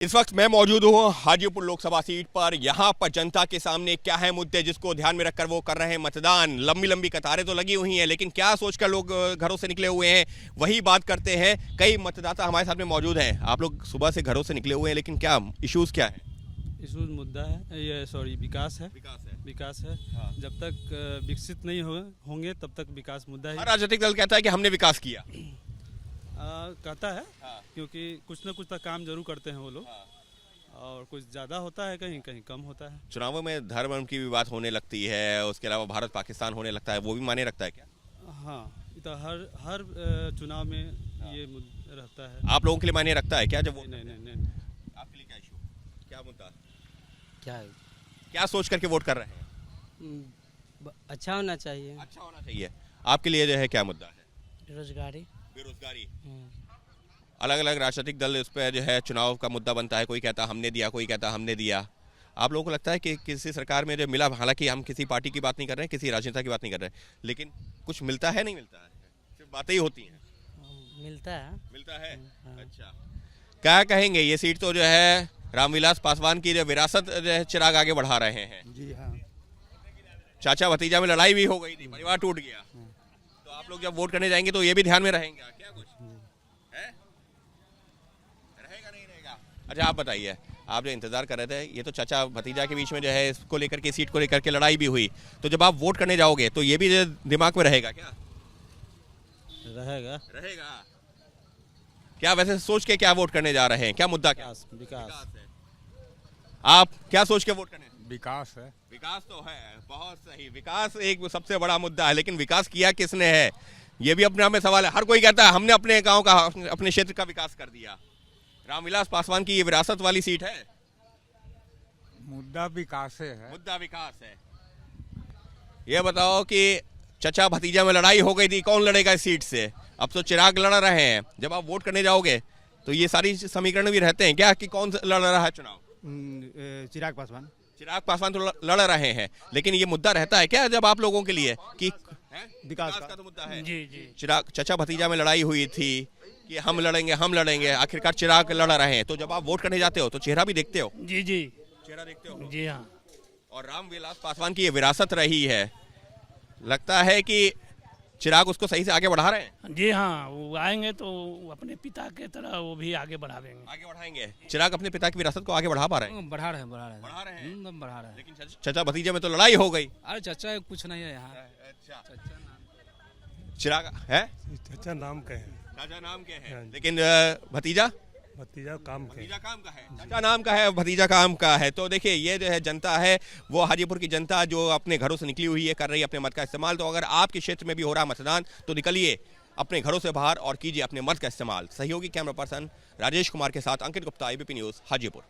इस वक्त मैं मौजूद हूँ हाजीपुर लोकसभा सीट पर। यहाँ पर जनता के सामने क्या है मुद्दे जिसको ध्यान में रखकर वो कर रहे हैं मतदान। लंबी लंबी कतारें तो लगी हुई हैं, लेकिन क्या सोचकर लोग घरों से निकले हुए हैं वही बात करते हैं। कई मतदाता हमारे साथ में मौजूद हैं। आप लोग सुबह से घरों से निकले हुए हैं, लेकिन क्या इश्यूज क्या है? इशूज मुद्दा है, ये सॉरी विकास है। विकास है। हाँ। जब तक विकसित नहीं होंगे तब तक विकास मुद्दा हर है। राजनीतिक दल कहता है कि हमने विकास किया। कहता है। हाँ। क्योंकि कुछ ना कुछ तो काम जरूर करते हैं वो लोग। हाँ। और कुछ ज़्यादा होता है, कहीं कहीं कम होता है। चुनावों में धर्म की भी बात होने लगती है, उसके अलावा भारत पाकिस्तान होने लगता है, वो भी माने रखता है क्या? हाँ, ये तो हर चुनाव में ये रहता है। आप लोगों के लिए माने रखता है क्या? जब वो नहीं नहीं नहीं। आपके लिए क्या इशू, क्या मुद्दा, क्या है? क्या सोच करके वोट कर रहे हैं? अच्छा होना चाहिए। अच्छा होना चाहिए। आपके लिए जो है क्या मुद्दा है? रोजगारी। बेरोजगारी। अलग अलग राजनीतिक दल इस पर जो है चुनाव का मुद्दा बनता है। कोई कहता हमने दिया, कोई कहता हमने दिया। आप लोगों को लगता है कि किसी सरकार में जो मिला, हालांकि हम किसी पार्टी की बात नहीं कर रहे हैं, किसी राजनेता की बात नहीं कर रहे हैं, लेकिन कुछ मिलता है नहीं मिलता है? सिर्फ बातें ही होती हैं। मिलता है। मिलता है। हाँ। अच्छा, क्या कहेंगे? ये सीट तो जो है रामविलास पासवान की जो विरासत जो है चिराग आगे बढ़ा रहे हैं। जी हाँ। चाचा भतीजा में लड़ाई भी हो गई थी, परिवार टूट गया। तो आप लोग जब वोट करने जाएंगे तो ये भी ध्यान में रहेंगे क्या? कुछ है? रहेगा नहीं रहेगा? अच्छा, आप बताइए, आप जो इंतजार कर रहे थे, ये तो चाचा भतीजा के बीच में जो है इसको लेकर के, सीट को लेकर के लड़ाई भी हुई, तो जब आप वोट करने जाओगे तो ये भी जो दिमाग में रहेगा क्या? रहेगा। रहेगा। क्या वैसे सोच के क्या वोट करने जा रहे हैं? क्या मुद्दा, क्या विकास है? आप क्या सोच के वोट करने? विकास है। विकास तो है, बहुत सही। विकास एक सबसे बड़ा मुद्दा है, लेकिन विकास किया किसने है, ये भी अपने आप में सवाल है। हर कोई कहता है हमने अपने गांव का, अपने क्षेत्र का विकास कर दिया। रामविलास पासवान की ये विरासत वाली सीट है। मुद्दा विकास है। मुद्दा विकास है। ये बताओ कि चचा भतीजा में लड़ाई हो गई थी, कौन लड़ेगा इस सीट से? अब तो चिराग लड़ रहे हैं। जब आप वोट करने जाओगे तो ये सारी समीकरण भी रहते हैं क्या कि कौन लड़ रहा है चुनाव? चिराग पासवान। चिराग पासवान तो लड़ रहे हैं, लेकिन ये मुद्दा रहता है क्या जब आप लोगों के लिए कि विकास का तो मुद्दा है? जी जी। चिराग चचा भतीजा में लड़ाई हुई थी कि हम लड़ेंगे, आखिरकार चिराग लड़ रहे हैं। तो जब आप वोट करने जाते हो तो चेहरा भी देखते हो? जी जी। चेहरा देखते हो? जी हाँ। और रामविलास पासवान की ये विरासत रही है, लगता है कि चिराग उसको सही से आगे बढ़ा रहे हैं। जी हाँ, वो आएंगे तो अपने पिता के तरह वो भी आगे बढ़ावेंगे। आगे बढ़ाएंगे। चिराग अपने पिता की विरासत को आगे बढ़ा पा रहे हैं? बढ़ा रहे हैं। बढ़ा रहे हैं। बढ़ा रहे हैं। लेकिन चचा भतीजे में तो लड़ाई हो गई। अरे चाचा कुछ नहीं है यहाँ। अच्छा, चाचा चिराग है, चाचा नाम के है। चाचा नाम के हैं, लेकिन भतीजा भतीजा काम के। भतीजा काम का है। चाचा नाम का है, भतीजा काम का है। तो देखिए, ये जो है जनता है, वो हाजीपुर की जनता जो अपने घरों से निकली हुई है, कर रही है अपने मत का इस्तेमाल। तो अगर आपके क्षेत्र में भी हो रहा मतदान तो निकलिए अपने घरों से बाहर और कीजिए अपने मत का इस्तेमाल। सहयोगी कैमरा पर्सन राजेश कुमार के साथ अंकित गुप्ता, ABP न्यूज़, हाजीपुर।